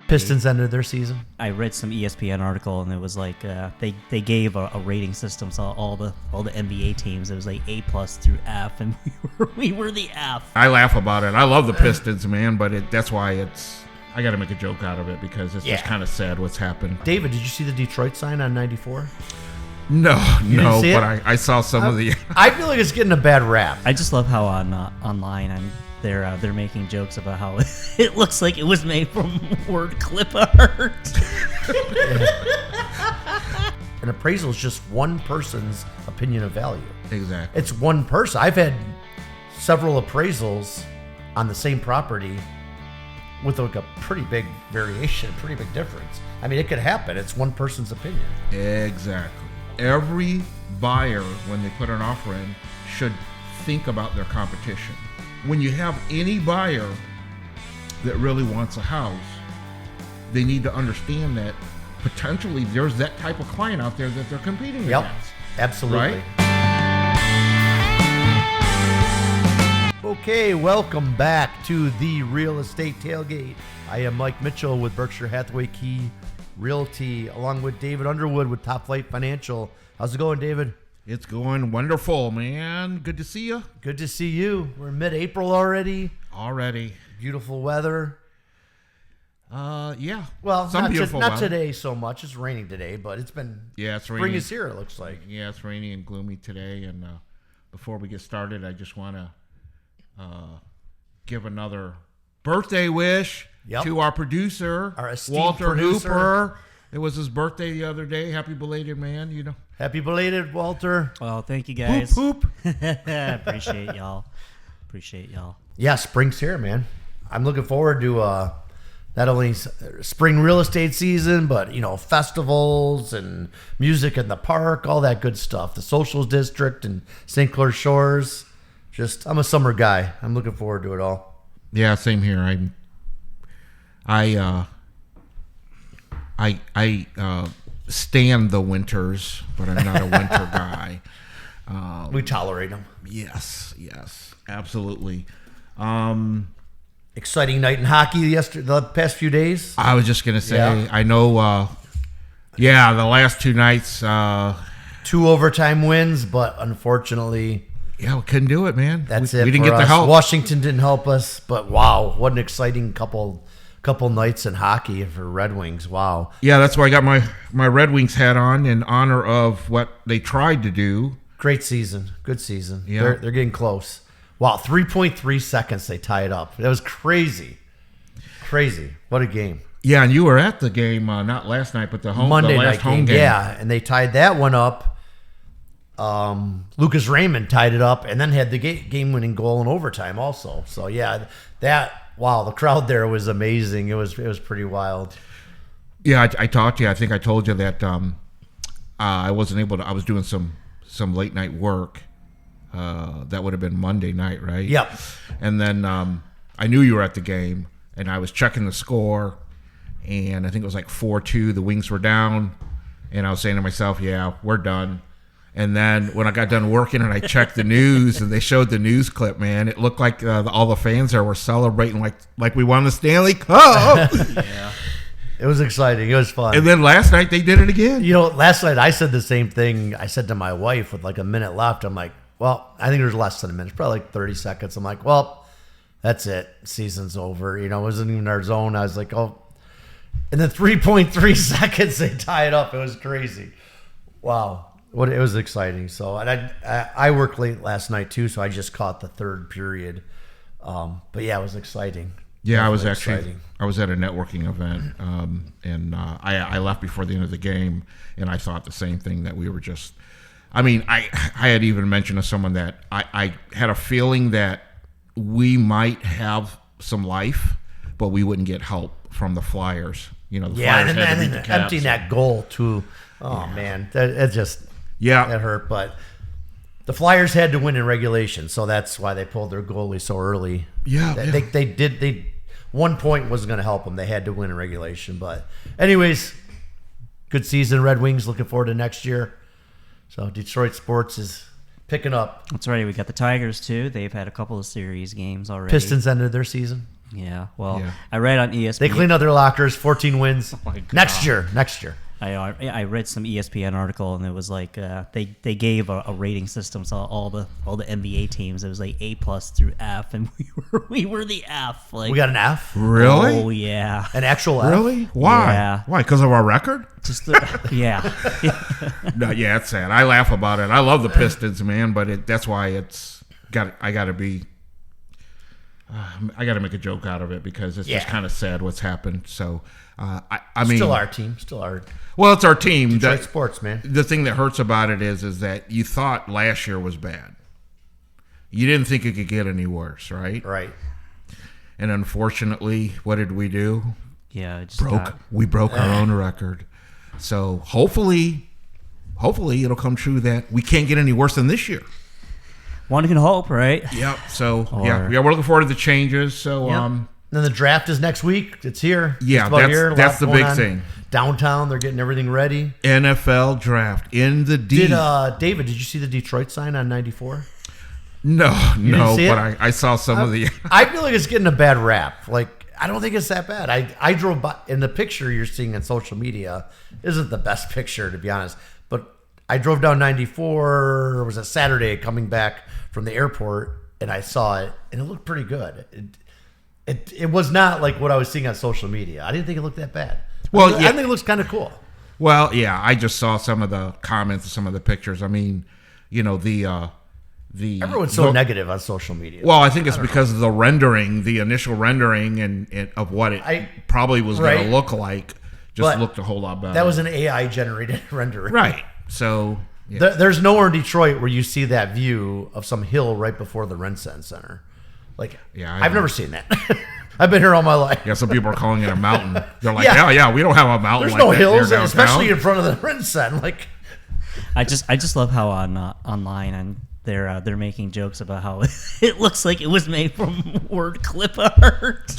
Pistons ended their season. I read some ESPN article, and it was like they gave a rating system to all the NBA teams. It was like A+ through F, and we were the F. I laugh about it. I love the Pistons, man, but that's why I got to make a joke out of it because it's just kind of sad what's happened. David, did you see the Detroit sign on 94? No, see but it? I saw some of the. I feel like it's getting a bad rap. I just love how online they're making jokes about how it looks like it was made from word clip art. An appraisal is just one person's opinion of value. Exactly. It's one person. I've had several appraisals on the same property with like a pretty big variation, pretty big difference. I mean, it could happen. It's one person's opinion. Exactly. Every buyer, when they put an offer in, should think about their competition. When you have any buyer that really wants a house, they need to understand that potentially there's that type of client out there that they're competing against. Absolutely. Right? Okay, welcome back to the Real Estate Tailgate. I am Mike Mitchell with Berkshire Hathaway Key Realty, along with David Underwood with Top Flight Financial. How's it going, David? It's going wonderful, man. Good to see you. Good to see you. We're mid-April already. Beautiful weather. Yeah. Well, some beautiful not weather. Today so much. It's raining today, but it's been. Yeah, it's spring raining. is here. It looks like. Yeah, it's rainy and gloomy today. And before we get started, I just want to give another birthday wish to our producer, our esteemed Walter producer. Hooper. It was his birthday the other day. Happy belated, man. You know. Happy belated, Walter. Well, thank you guys. Hoop, hoop. Appreciate y'all. Yeah, spring's here, man. I'm looking forward to not only spring real estate season, but festivals and music in the park, all that good stuff. The Socials District and St. Clair Shores. I'm a summer guy. I'm looking forward to it all. Yeah, same here. I stand the winters, but I'm not a winter guy. We tolerate them. Yes, absolutely. Exciting night in hockey the past few days. I was just gonna say, I know. The last two nights. 2 overtime wins, but unfortunately, we couldn't do it, man. We didn't get the help. Washington didn't help us, but wow, what an exciting couple nights in hockey for Red Wings. Wow. Yeah, that's why I got my Red Wings hat on in honor of what they tried to do. Great season. Good season. Yeah. They're getting close. Wow, 3.3 seconds they tie it up. That was crazy. What a game. Yeah, and you were at the game, not last night, but the Monday last night home game. Yeah, and they tied that one up. Lucas Raymond tied it up and then had the game-winning goal in overtime also. So, yeah, the crowd there was amazing. It was pretty wild. Yeah, I talked to you. I think I told you that I wasn't able to. I was doing some late night work. That would have been Monday night, right? Yep. And then I knew you were at the game, and I was checking the score, and I think it was like 4-2. The Wings were down, and I was saying to myself, "Yeah, we're done." And then when I got done working and I checked the news and they showed the news clip, man, it looked like all the fans there were celebrating like we won the Stanley Cup. Yeah. It was exciting. It was fun. And then last night they did it again. Last night I said the same thing. I said to my wife with like a minute left. I'm like, well, I think there's less than a minute. It's probably like 30 seconds. I'm like, well, that's it. Season's over. It wasn't even our zone. I was like, oh. And then 3.3 seconds they tie it up. It was crazy. Wow. It was exciting. So, and I worked late last night too, so I just caught the third period. But yeah, it was exciting. Yeah, I was at a networking event, and I left before the end of the game, and I thought the same thing, that we were just. I mean, I had even mentioned to someone that I had a feeling that we might have some life, but we wouldn't get help from the Flyers. The Flyers and had to beat then the Caps. emptying that goal too. Oh man, it just. Yeah, that hurt, but the Flyers had to win in regulation, so that's why they pulled their goalie so early. Yeah, they did. 1 point wasn't going to help them. They had to win in regulation, but anyways, good season. Red Wings. Looking forward to next year. So Detroit sports is picking up. That's right. We got the Tigers too. They've had a couple of series games already. Pistons ended their season. Yeah. Well, Yeah. I read on ESPN. They cleaned out their lockers, 14 wins. Oh my God. Next year. I read some ESPN article, and it was like they gave a rating system to all the NBA teams. It was like A+ through F, and we were the F. Like, We got an F? Really? Oh yeah. An actual F? Really? Why? Yeah. Why? Because of our record? Just yeah. No, yeah, it's sad. I laugh about it. I love the Pistons, man, but that's why I got to make a joke out of it because it's just kind of sad what's happened. So, I mean, Still our team. Still our well, it's our team. Detroit sports, man. The thing that hurts about it is that you thought last year was bad. You didn't think it could get any worse, right? Right. And unfortunately, what did we do? Yeah. It just We broke our own record. So hopefully it'll come true that we can't get any worse than this year. one can hope, right? Yep. So yeah, we're looking forward to the changes. So Then the draft is next week. It's here. Yeah, Just about here. that's the Lot going big on. thing. Downtown, they're getting everything ready. NFL draft in the D. David, did you see the Detroit sign on 94? No, see it? but I saw some of the. I feel like it's getting a bad rap. Like, I don't think it's that bad. I drove by, and the picture you're seeing on social media isn't the best picture, to be honest. But I drove down 94, or was it Saturday, coming back from the airport, and I saw it, and it looked pretty good. It was not like what I was seeing on social media. I didn't think it looked that bad. Well, I yeah. think it looks kind of cool. Well, yeah, I just saw some of the comments and some of the pictures. I mean, you know, the Everyone's so negative on social media. Well, I think it's because of the rendering, the initial rendering, and of what it probably was going to look like, just looked a whole lot better. That was an AI generated rendering, right. So yeah. There's nowhere in Detroit where you see that view of some hill right before the Renaissance Center. Like, I've never seen that. I've been here all my life. Yeah, some people are calling it a mountain. They're like, Yeah. yeah, we don't have a mountain. There's like no that hills, near especially downtown." in front of the Renaissance. Like, I just love how online and they're making jokes about how it looks like it was made from word clip art.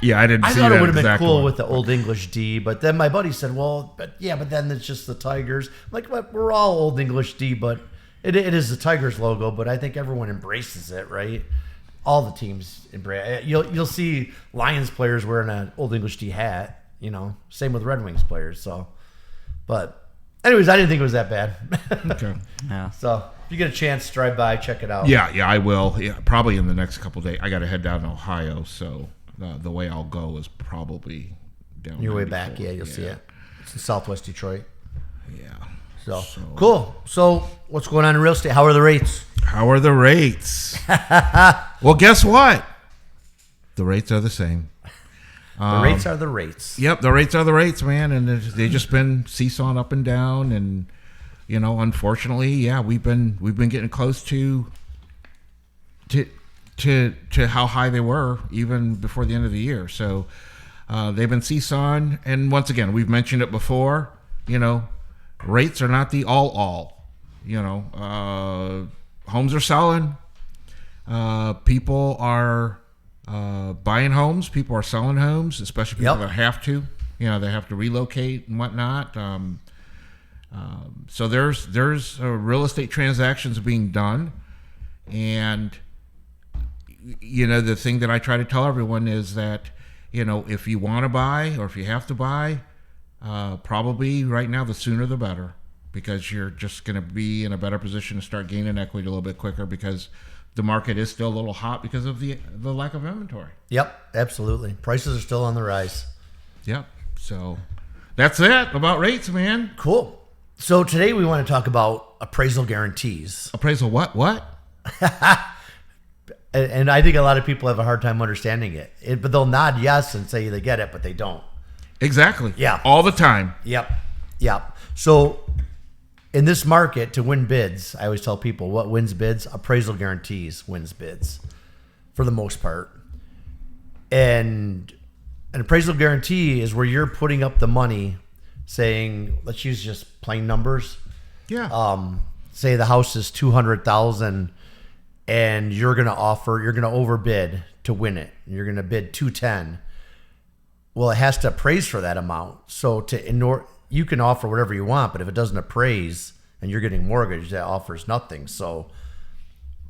Yeah, I didn't I see thought that it would have been exact cool one. with the Old English D, but then my buddy said, well, but then it's just the Tigers. I'm like, but we're all Old English D, but it is the Tigers logo, but I think everyone embraces it, right? All the teams embrace it. You'll see Lions players wearing an Old English D hat, same with Red Wings players. So, but anyways, I didn't think it was that bad. Okay. Yeah. So if you get a chance, drive by, check it out. Yeah, I will. Yeah, probably in the next couple of days. I got to head down to Ohio, so the way I'll go is probably down. Your way 94. back, you'll see it. It's in Southwest Detroit. Yeah. So cool. So what's going on in real estate? How are the rates? How are the rates? Well, guess what? The rates are the same. The rates are the rates. Yep, the rates are the rates, man, and they've just been seesawing up and down, and unfortunately, yeah, we've been getting close to how high they were even before the end of the year. So they've been seesawing, and once again, we've mentioned it before. Rates are not the all. Homes are selling. People are buying homes. People are selling homes, especially people that have to. They have to relocate and whatnot. So there's real estate transactions being done, and the thing that I try to tell everyone is that if you want to buy or if you have to buy, probably right now the sooner the better, because you're just going to be in a better position to start gaining equity a little bit quicker, because the market is still a little hot because of the lack of inventory. Yep, absolutely. Prices are still on the rise. Yep. So that's it about rates, man. Cool. So today we want to talk about appraisal guarantees. Appraisal what? And I think a lot of people have a hard time understanding it. But they'll nod yes and say they get it, but they don't. Exactly. Yeah. All the time. Yep. So in this market, to win bids, I always tell people what wins bids? Appraisal guarantees wins bids for the most part. And an appraisal guarantee is where you're putting up the money saying, let's use just plain numbers. Yeah. Say the house is $200,000 and you're going to overbid to win it. You're going to bid $210,000. Well, it has to appraise for that amount. So you can offer whatever you want, but if it doesn't appraise and you're getting mortgage, that offers nothing. So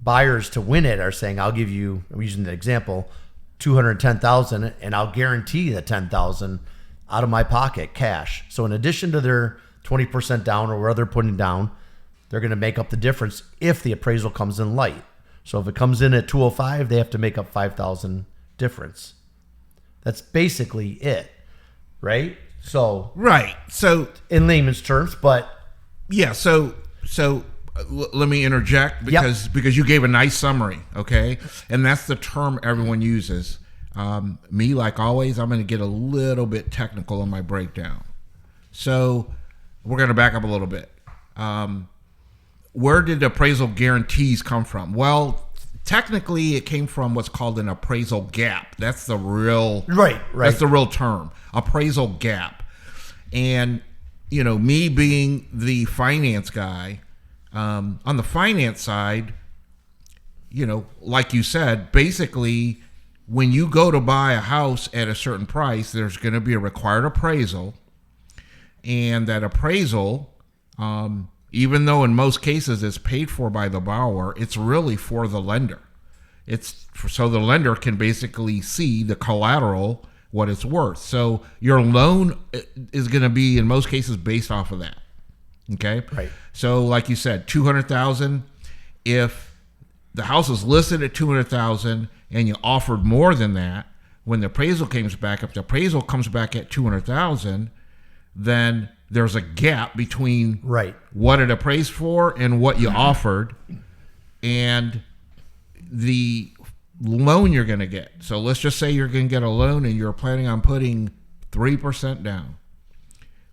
buyers to win it are saying, I'll give you, I'm using the example, $210,000 and I'll guarantee the $10,000 out of my pocket cash. So in addition to their 20% down or where they're putting down, they're going to make up the difference if the appraisal comes in light. So if it comes in at 205, they have to make up 5,000 difference. That's basically it, right? So right. So in layman's terms, but yeah. So let me interject because you gave a nice summary, okay? And that's the term everyone uses. Me, like always, I'm going to get a little bit technical in my breakdown. So we're going to back up a little bit. Where did appraisal guarantees come from? Well, technically, it came from what's called an appraisal gap. That's the real right. That's the real term, appraisal gap. And me being the finance guy. On the finance side, like you said, basically, when you go to buy a house at a certain price, there's going to be a required appraisal. And that appraisal, even though in most cases it's paid for by the borrower, it's really for the lender. It's so the lender can basically see the collateral, what it's worth. So your loan is going to be, in most cases, based off of that. Okay. Right. So, like you said, $200,000. If the house is listed at $200,000 and you offered more than that, when the appraisal comes back, if the appraisal comes back at $200,000, then there's a gap between what it appraised for and what you offered, and the loan you're going to get. So let's just say you're going to get a loan and you're planning on putting 3% down.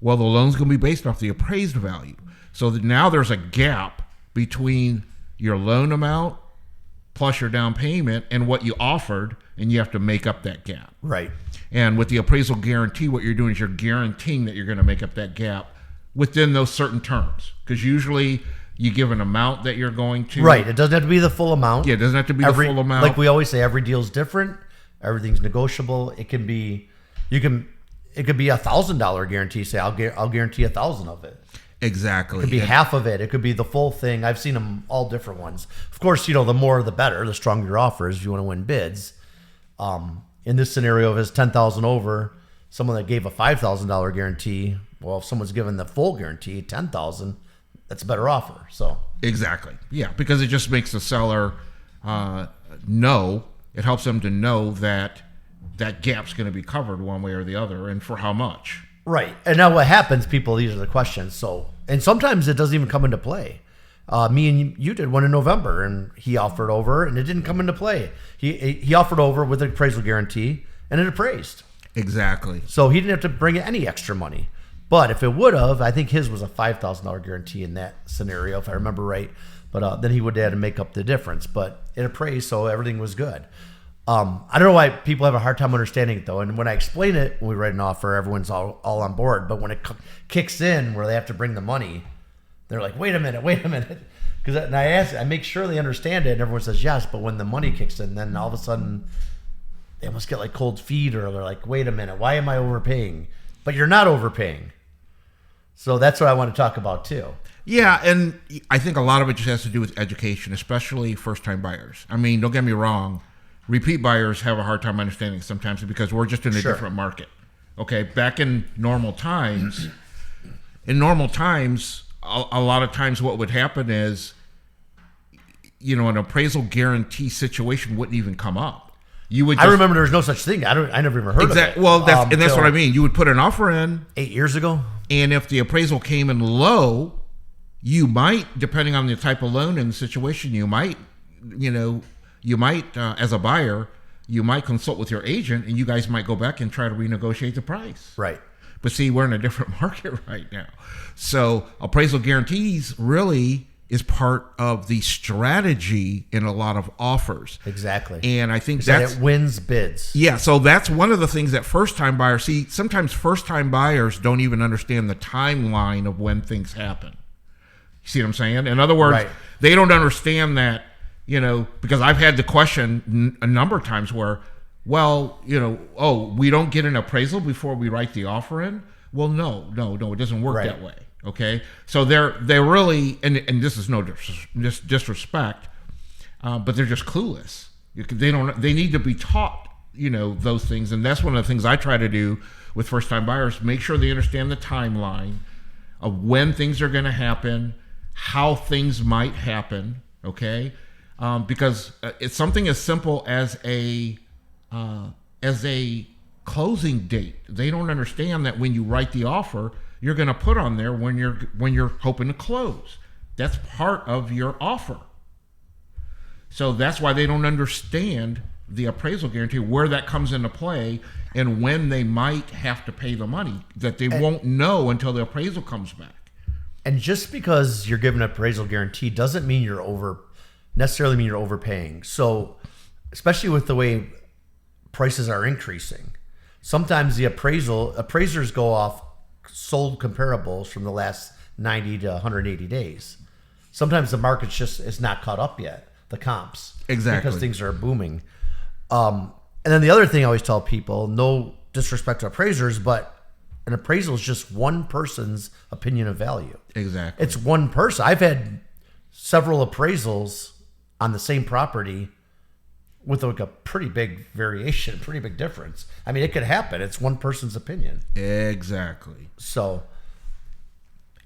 Well, the loan's going to be based off the appraised value. So that now there's a gap between your loan amount plus your down payment and what you offered, and you have to make up that gap. Right. And with the appraisal guarantee, what you're doing is you're guaranteeing that you're going to make up that gap within those certain terms. Because usually you give an amount that you're going to. Right. It doesn't have to be the full amount. Yeah, it doesn't have to be the full amount. Like we always say, every deal's different. Everything's negotiable. It can be, it could be $1,000 guarantee. Say, I'll guarantee 1,000 of it. Exactly. It could be half of it. It could be the full thing. I've seen them all different ones. Of course, the more the better. The stronger your offer is if you want to win bids. In this scenario, if it's 10,000 over, someone that gave a $5,000 guarantee, well, if someone's given the full guarantee, 10,000, that's a better offer. So exactly, yeah, because it just makes the seller know. It helps them to know that that gap's going to be covered one way or the other, and for how much. Right. And now what happens, people, these are the questions. So, and sometimes it doesn't even come into play. Me and you did one in November, and he offered over, and it didn't come into play. He offered over with an appraisal guarantee, and it appraised. Exactly. So he didn't have to bring any extra money. But if it would have, I think his was a $5,000 guarantee in that scenario, if I remember right. But then he would have had to make up the difference. But it appraised, so everything was good. I don't know why people have a hard time understanding it, though. And when I explain it, when we write an offer, everyone's all on board. But when it kicks in where they have to bring the money, they're like, wait a minute. Because I make sure they understand it, and everyone says yes. But when the money kicks in, then all of a sudden they almost get like cold feet, or they're like, wait a minute, why am I overpaying? But you're not overpaying. So that's what I want to talk about too. Yeah, and I think a lot of it just has to do with education, especially first-time buyers. I mean, don't get me wrong. Repeat buyers have a hard time understanding sometimes because we're just in a different market. Okay, back in normal times, a lot of times what would happen is, an appraisal guarantee situation wouldn't even come up. I remember there was no such thing. I never even heard of it. Well, that's what I mean. You would put an offer in 8 years ago, and if the appraisal came in low, you might, depending on the type of loan and the situation, you might, as a buyer, you might consult with your agent, and you guys might go back and try to renegotiate the price. Right. But see, we're in a different market right now. So appraisal guarantees really is part of the strategy in a lot of offers. Exactly. And I think it wins bids. Yeah, so that's one of the things that first-time buyers see. Sometimes first-time buyers don't even understand the timeline of when things happen. You see what I'm saying? In other words, They don't understand that, because I've had the question a number of times where, we don't get an appraisal before we write the offer in? Well, no, it doesn't work that way. Okay? So they're really, and this is no disrespect, but they're just clueless. They need to be taught, those things. And that's one of the things I try to do with first-time buyers. Make sure they understand the timeline of when things are going to happen, how things might happen, okay? Because it's something as simple as a closing date. They don't understand that when you write the offer, you're going to put on there when you're hoping to close. That's part of your offer. So that's why they don't understand the appraisal guarantee, where that comes into play, and when they might have to pay the money that they won't know until the appraisal comes back. And just because you're given an appraisal guarantee doesn't mean necessarily mean you're overpaying. So, especially with the way prices are increasing, sometimes the appraisers go off sold comparables from the last 90 to 180 days. Sometimes the market's just is not caught up yet, the comps. Exactly. Because things are booming. And then the other thing I always tell people, no disrespect to appraisers, but an appraisal is just one person's opinion of value. Exactly. It's one person. I've had several appraisals on the same property with like a pretty big variation, pretty big difference. I mean, it could happen. It's one person's opinion. Exactly. So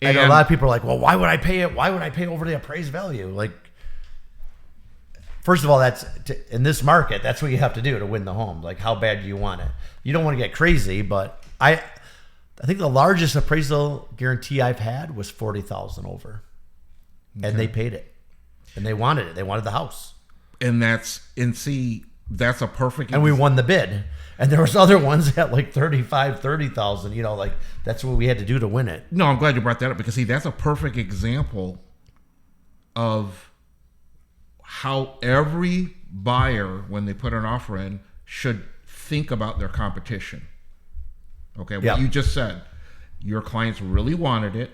I know a lot of people are like, well, why would I pay it? Why would I pay over the appraised value? Like, first of all, in this market, that's what you have to do to win the home. Like, how bad do you want it? You don't want to get crazy, but I think the largest appraisal guarantee I've had was $40,000 over, and they paid it, and they wanted it. They wanted the house, and that's a perfect. And we won the bid. And there was other ones at like 35, 30,000. Like that's what we had to do to win it. No, I'm glad you brought that up, because that's a perfect example of how every buyer, when they put an offer in, should think about their competition. Okay, what you just said. Your clients really wanted it.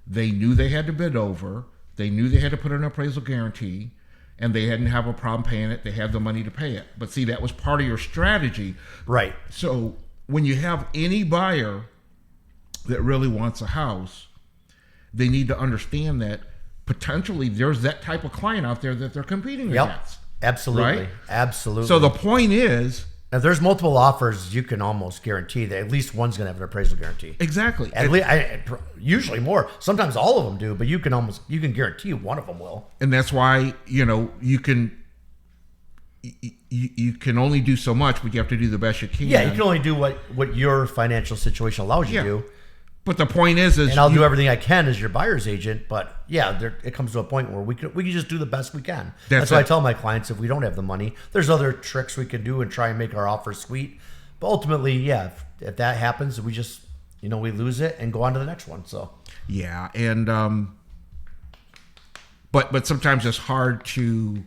They knew they had to bid over. They knew they had to put in an appraisal guarantee, and they didn't have a problem paying it. They had the money to pay it. But see, that was part of your strategy. Right. So when you have any buyer that really wants a house, they need to understand that potentially there's that type of client out there that they're competing against. Absolutely. Right? Absolutely. So the point is, if there's multiple offers, you can almost guarantee that at least one's going to have an appraisal guarantee. exactly. At least, usually more. Sometimes all of them do, but you can guarantee one of them will. And that's why, you can only do so much, but you have to do the best you can. Yeah, you can only do what your financial situation allows you to do. But the point is and I'll do everything I can as your buyer's agent. But yeah, it comes to a point where we can just do the best we can. That's why I tell my clients, if we don't have the money, there's other tricks we can do and try and make our offer sweet. But ultimately, yeah, if that happens, we just we lose it and go on to the next one. So yeah, and but sometimes it's hard to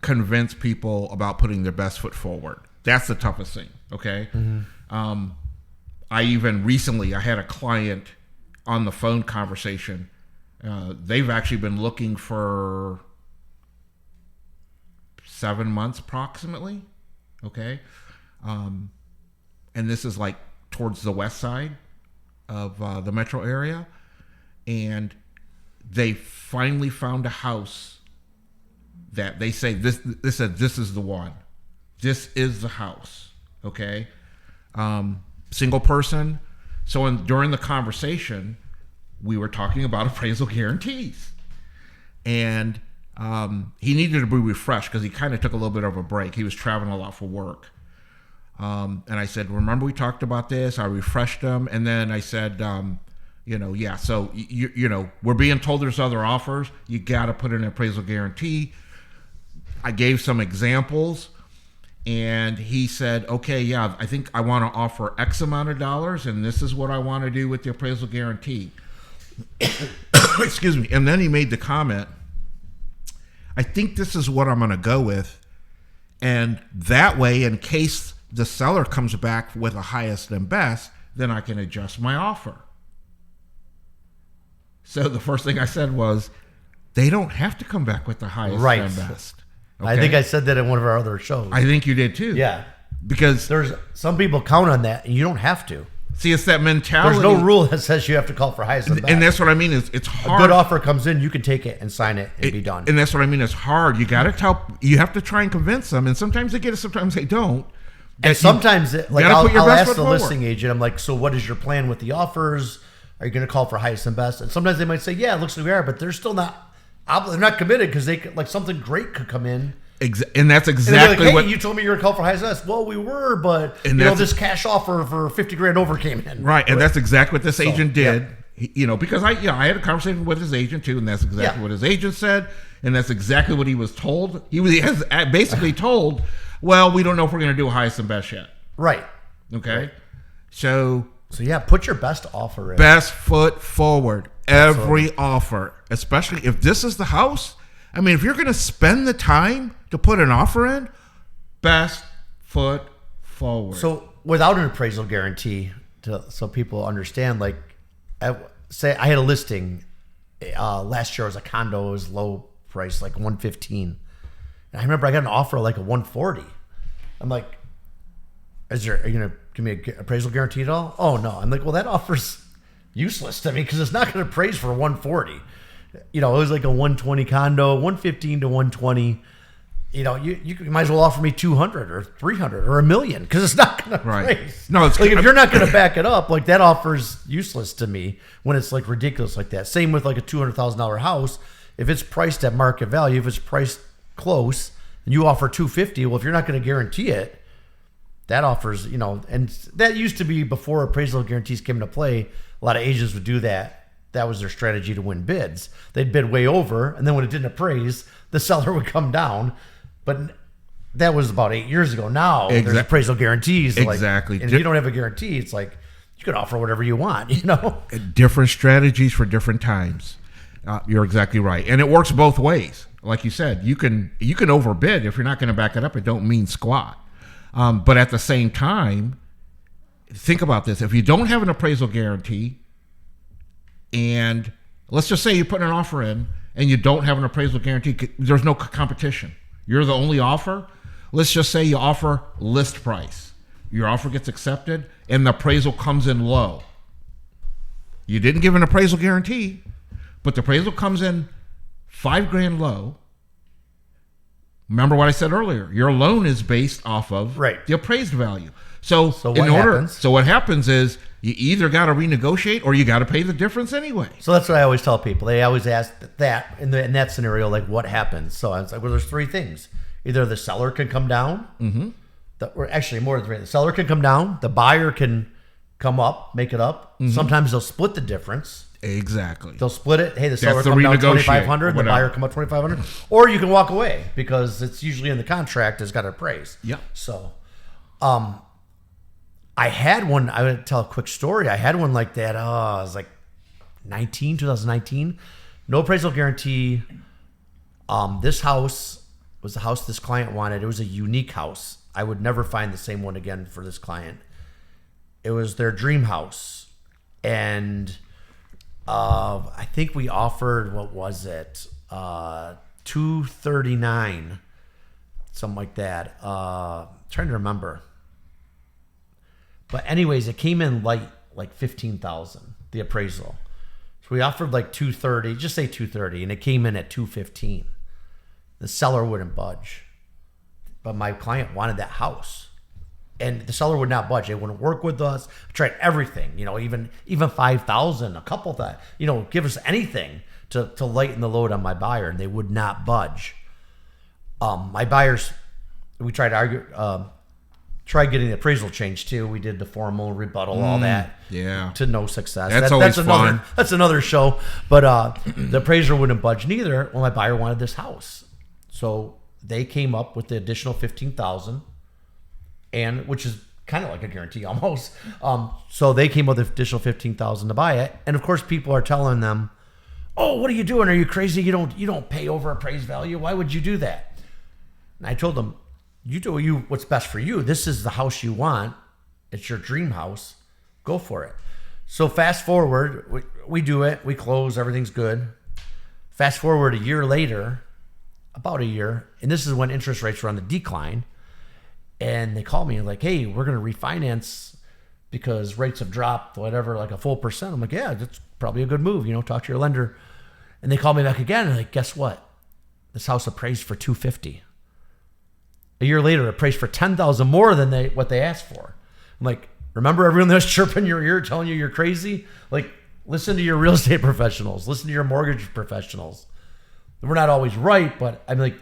convince people about putting their best foot forward. That's the toughest thing. Okay. Mm-hmm. I had a client on the phone conversation. They've actually been looking for 7 months approximately. Okay. And this is like towards the west side of the metro area. And they finally found a house that they say this is the one. This is the house. Okay. Single person. So during the conversation, we were talking about appraisal guarantees, and he needed to be refreshed because he kind of took a little bit of a break. He was traveling a lot for work, and I said, "Remember we talked about this?" I refreshed him, and then I said, "Yeah. So we're being told there's other offers. You got to put in an appraisal guarantee." I gave some examples. And he said, okay, yeah, I think I want to offer X amount of dollars, and this is what I want to do with the appraisal guarantee. Excuse me. And then he made the comment, I think this is what I'm going to go with. And that way, in case the seller comes back with a highest and best, then I can adjust my offer. So the first thing I said was, they don't have to come back with the highest and best. Okay. I think I said that in one of our other shows. I think you did too. Yeah. Because there's some people count on that, and you don't have to. See, it's that mentality. There's no rule that says you have to call for highest and best. And that's what I mean. It's hard. A good offer comes in, you can take it and sign it and be done. And that's what I mean. It's hard. You got to tell. You have to try and convince them. And sometimes they get it. Sometimes they don't. And sometimes, I'll ask the listing agent, I'm like, so what is your plan with the offers? Are you going to call for highest and best? And sometimes they might say, yeah, it looks like we are, but they're still not. They're not committed because they could, something great could come in. And that's exactly hey, what you told me you were going to call for highest and best. Well, we were, but this cash offer for $50,000 over came in. Right, and that's exactly what this agent did. Yeah. Because I had a conversation with his agent too, and that's exactly what his agent said, and that's exactly what he was told. He has basically told, well, we don't know if we're going to do a highest and best yet. Right. Okay. Right. So yeah, put your best offer in. Best foot forward. Every offer, especially if this is the house. I mean, if you're going to spend the time to put an offer in, best foot forward. So without an appraisal guarantee, so people understand, say I had a listing last year. It was a condo. It was low price, like $115. And I remember I got an offer like a $140. I'm like, are you going to give me an appraisal guarantee at all? Oh, no. I'm like, well, that offer's useless to me because it's not going to appraise for $140. It was like a $120 condo, $115 to $120. You might as well offer me $200 or $300 or $1 million because it's not going to appraise. No, it's if you're not going to back it up, that offer's useless to me when it's ridiculous like that. Same with a $200,000 house. If it's priced at market value, if it's priced close, and you offer $250, well, if you're not going to guarantee it, that offers, and that used to be before appraisal guarantees came into play. A lot of agents would do that. That was their strategy to win bids. They'd bid way over, and then when it didn't appraise, the seller would come down. But that was about 8 years ago. Now there's appraisal guarantees. Exactly. And if you don't have a guarantee, it's you can offer whatever you want, Different strategies for different times. You're exactly right. And it works both ways. Like you said, you can overbid. If you're not going to back it up, it don't mean squat. But at the same time, think about this. If you don't have an appraisal guarantee, and let's just say you put an offer in and you don't have an appraisal guarantee, there's no competition. You're the only offer. Let's just say you offer list price. Your offer gets accepted and the appraisal comes in low. You didn't give an appraisal guarantee, but the appraisal comes in $5,000 low. Remember what I said earlier? Your loan is based off of the appraised value. So what happens is you either got to renegotiate or you got to pay the difference anyway. So that's what I always tell people. They always ask that in that scenario, what happens? So I was like, well, there's three things. Either the seller can come down, or actually more than three. The seller can come down, the buyer can come up, make it up. Sometimes they'll split the difference. Exactly. They'll split it. Hey, the seller come down $2,500, the buyer come up $2,500, or you can walk away because it's usually in the contract. It's got to appraise. Yeah. So, I had one. I would tell a quick story. I had one like that. It was 2019. No appraisal guarantee. This house was the house this client wanted. It was a unique house. I would never find the same one again for this client. It was their dream house, and I think we offered, what was it, $239, something like that. Trying to remember. But anyways, it came in like $15,000, the appraisal. So we offered $230, just say $230, and it came in at $215. The seller wouldn't budge, but my client wanted that house, and the seller would not budge. They wouldn't work with us. I tried everything, even $5,000, a couple that, give us anything to lighten the load on my buyer, and they would not budge. My buyers, we tried to argue. Tried getting the appraisal changed too. We did the formal rebuttal, all that. Yeah. To no success. That's always fun. That's another show. But the appraiser wouldn't budge neither. Well, my buyer wanted this house, so they came up with the additional $15,000, and which is kind of like a guarantee almost. So they came up with the additional $15,000 to buy it, and of course people are telling them, "Oh, what are you doing? Are you crazy? You don't pay over appraised value. Why would you do that?" And I told them, you do what's best for you. This is the house you want. It's your dream house. Go for it. So fast forward, we do it. We close. Everything's good. Fast forward a year later, about a year, and this is when interest rates were on the decline. And they called me like, "Hey, we're going to refinance because rates have dropped, whatever, like a full percent. I'm like, yeah, that's probably a good move. Talk to your lender. And they call me back again, and like, guess what? This house appraised for $250. A year later, appraised for $10,000 more than what they asked for. I'm like, remember everyone that was chirping your ear, telling you you're crazy? Like, listen to your real estate professionals. Listen to your mortgage professionals. We're not always right, but I mean, like,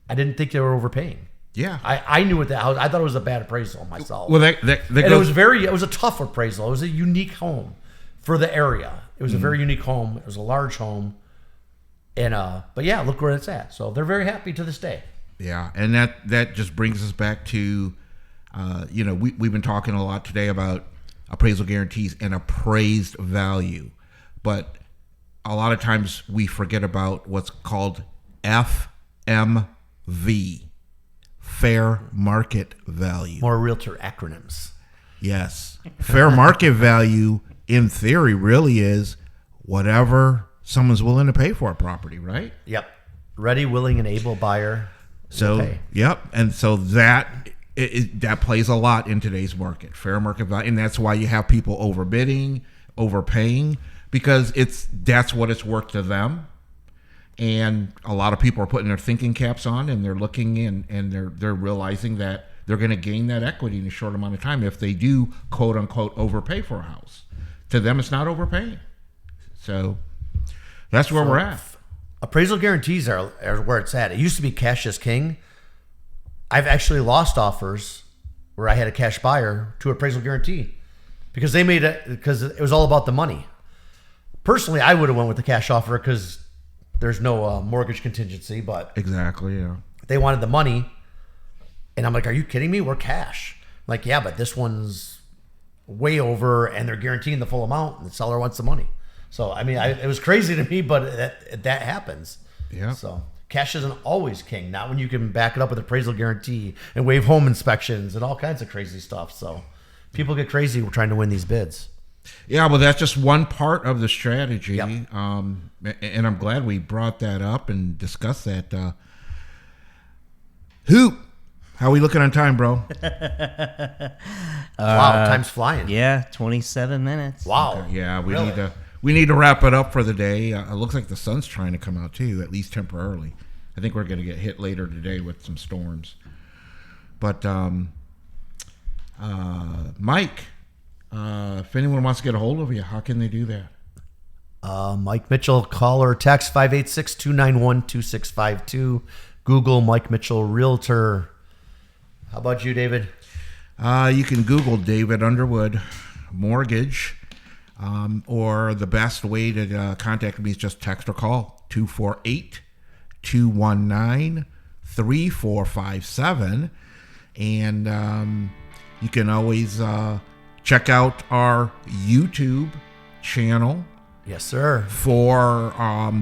I didn't think they were overpaying. Yeah. I knew what the house. I thought it was a bad appraisal myself. Well, and it was a tough appraisal. It was a unique home for the area. It was a very unique home. It was a large home. And but yeah, look where it's at. So they're very happy to this day. Yeah, and that just brings us back to, we've been talking a lot today about appraisal guarantees and appraised value, but a lot of times we forget about what's called FMV, fair market value. More realtor acronyms. Yes, fair market value in theory really is whatever someone's willing to pay for a property, right? Yep, ready, willing, and able buyer. So, yep. And so that plays a lot in today's market, fair market value. And that's why you have people overbidding, overpaying, because that's what it's worth to them. And a lot of people are putting their thinking caps on, and they're looking in, and they're realizing that they're going to gain that equity in a short amount of time if they do, quote unquote, overpay for a house. To them, it's not overpaying. So that's where we're at. Appraisal guarantees are where it's at. It used to be cash is king. I've actually lost offers where I had a cash buyer to appraisal guarantee because because it was all about the money. Personally, I would have went with the cash offer because there's no mortgage contingency, but exactly, yeah. They wanted the money, and I'm like, "Are you kidding me? We're cash." I'm like, yeah, but this one's way over, and they're guaranteeing the full amount, and the seller wants the money. So, I mean, it was crazy to me, but that happens. Yeah. So, cash isn't always king. Not when you can back it up with appraisal guarantee and waive home inspections and all kinds of crazy stuff. So, people get crazy trying to win these bids. Yeah, well, that's just one part of the strategy. Yep. And I'm glad we brought that up and discussed that. Hoop, how are we looking on time, bro? Wow, time's flying. Yeah, 27 minutes. Wow. Okay, yeah, Really? we need to wrap it up for the day. It looks like the sun's trying to come out too, at least temporarily. I think we're going to get hit later today with some storms. But Mike, if anyone wants to get a hold of you, how can they do that? Mike Mitchell, call or text 586-291-2652. Google Mike Mitchell Realtor. How about you, David? You can Google David Underwood Mortgage, or the best way to contact me is just text or call 248-219-3457. And you can always check out our YouTube channel. Yes, sir. For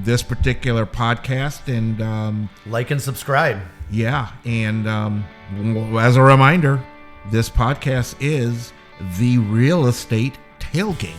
this particular podcast. And like and subscribe. Yeah. And as a reminder, this podcast is the Real Estate Tailgate.